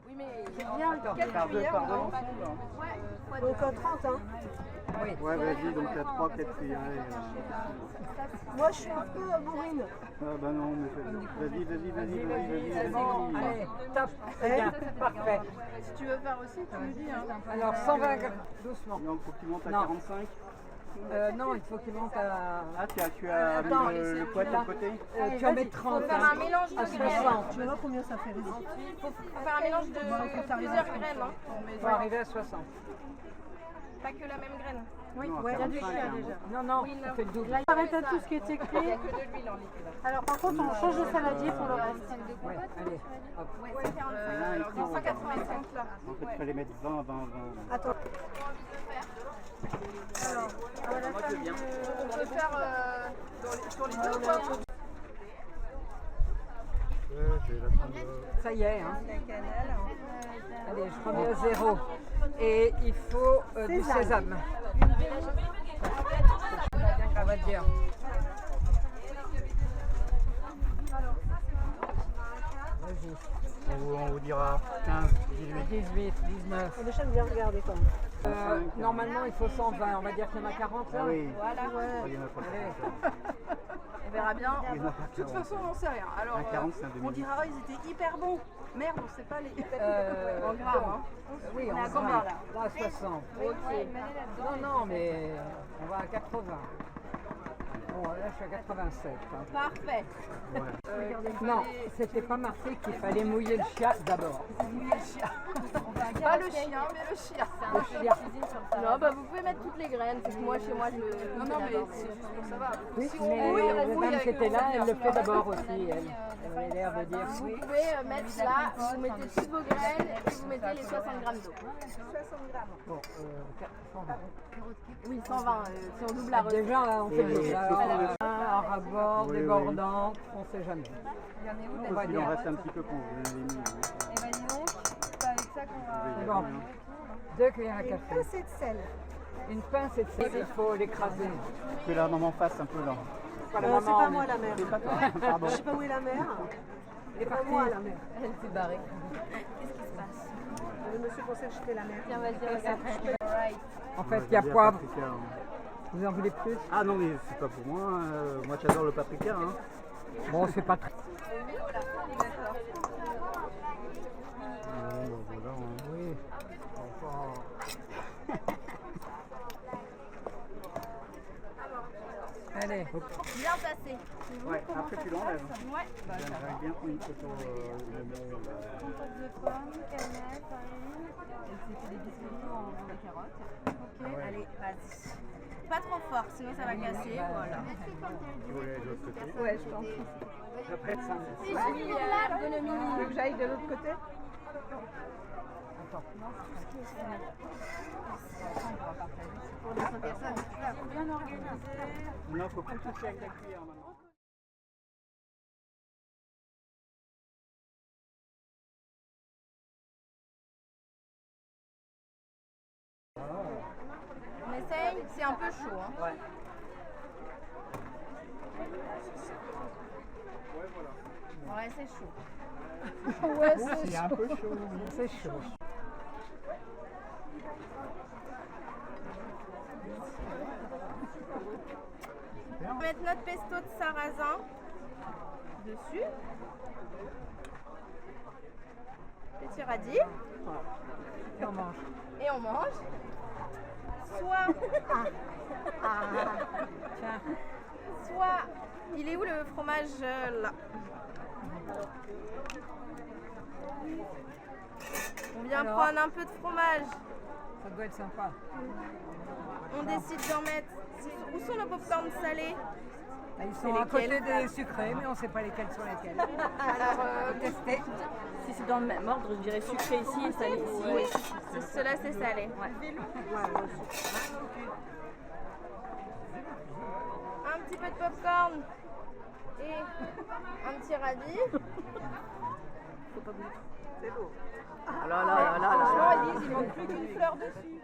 Oui, mais C'est bien, quelle cuillère on mange? Ouais, donc 30, hein. Oui. Ouais, vas-y, donc t'as 3-4 cuillères. Moi, je suis un peu bourrine. Ah bah non, mais vas-y. C'est bon, allez, top, c'est bien, parfait. Si tu veux faire aussi, tu me dis. Hein. Alors 120 grammes, doucement. Non, faut qu'il monte à Non. 45. Non, il faut qu'il monte à... Ah, tu as mis le poids de l'autre côté. tu en mets 30. Faut faire un mélange de à graines. 60. Tu vois combien ça fait, vas-y. Faut faire un mélange de plusieurs graines. Hein. Il faut arriver à 60. Pas que la même graine. Oui, Non, Ouais, il y a du 45, chien hein. déjà. non, non, Oui, ça fait le double. Là, il arrête à tout ce qui est Il écrit. n'y a que de l'huile en liquide. Alors, par contre, on change de saladier pour le reste. Ouais, allez, hop. Ouais, c'est 45. Alors 285 là. En fait, il fallait mettre 20. Attends. Alors, on peut faire sur les deux quoi. Ça y est, hein. Allez, je remets à 0. Et il faut du sésame. On va dire. Vas-y. On vous dira 15, 18. 18, 19. Déjà, bien regarder quand même. Normalement, il faut 120. On va dire qu'il y en a 40 là. Ah oui. Voilà. Il y en a pas Allez. On verra bien. Il y en a pas De toute 40. façon, on n'en sait rien. Alors, Un 40, c'est un demi. on dira, oh, ils étaient hyper bons. Merde, on sait pas les. En En grammes, hein. Oui, On on est à combien, là? Là, à 60. Ok. Non, mais on va à 80. Bon, là, je suis à 87. hein. Parfait. Non, c'était pas marqué qu'il fallait mouiller le chien d'abord. Pas le chien, mais le chien. Le chien. Non, bah vous pouvez mettre toutes les graines. C'est que moi, chez moi, je. Non, mais c'est juste pour savoir. Oui, Si on mais mouille, on la mouille dame avec qui était le là, seigneur. elle le fait d'abord aussi. Elle avait l'air de dire Vous oui. pouvez mettre là, vous mettez toutes vos graines et vous mettez les 60 grammes d'eau. 60 grammes. Bon, 120. Oui, 120, si on double la recette. Déjà, on fait Oui, le oui. à rabord, Oui, débordant, on sait jamais. On va Il en dire. reste un petit peu qu'on vous avait mis. Et ben dis donc, c'est avec ça qu'on va. Bon, 2 cuillères à Une café. pincée de sel. Une pincée de sel, il faut l'écraser. Que la maman fasse un peu là. Pas la C'est maman, pas mais- moi la mère. C'est pas toi. Pardon. Je sais pas où est la mère. Elle est C'est pas partie. moi la mère. Elle s'est barrée. Le monsieur pensait que j'étais la mère. Tiens, vas-y, regarde. En fait, il y a Vas-y, poivre. paprika, hein. Vous en voulez plus? Ah non, mais c'est pas pour moi. Moi, j'adore le paprika. Hein. Bon, c'est pas très. Voilà, hein. Oui. Allez, Bien tassé. Ouais, après tu l'enlèves. Ouais. J'aimerais bien qu'on y photo le mot. Compote de pommes, cannelle, farine. Elle s'est fait des biscuits dans les carottes. Ok, allez, vas-y. Pas trop fort, sinon ça va casser. Voilà. Tu voulais aller de l'autre côté. Ouais, je pense. après ça. Si je suis l'ergonomie. Tu veux que j'aille de l'autre côté? Pour 200 personnes. Bien organisé. Non, faut plus toucher avec la cuillère maintenant. On essaye, c'est un peu chaud. Hein. Ouais. Ouais, c'est chaud. Ouais, C'est un peu chaud. C'est chaud. On va mettre notre pesto de sarrasin dessus. Petit radis. Et on mange. Et on mange. Soit. Tiens. Soit. Il est où le fromage là? On vient Alors prendre un peu de fromage. Ça doit être sympa. On décide d'en mettre. Où sont nos popcorns salés? Ils sont à côté des sucrés, mais on ne sait pas lesquels sont lesquels. Alors, Tester. Si c'est dans le même ordre, je dirais sucré ici et salé ici. oui, ceux-là c'est salé. Un petit peu de popcorn et un petit radis. Oh là là là là là. Franchement, ils disent il manque plus qu'une fleur dessus.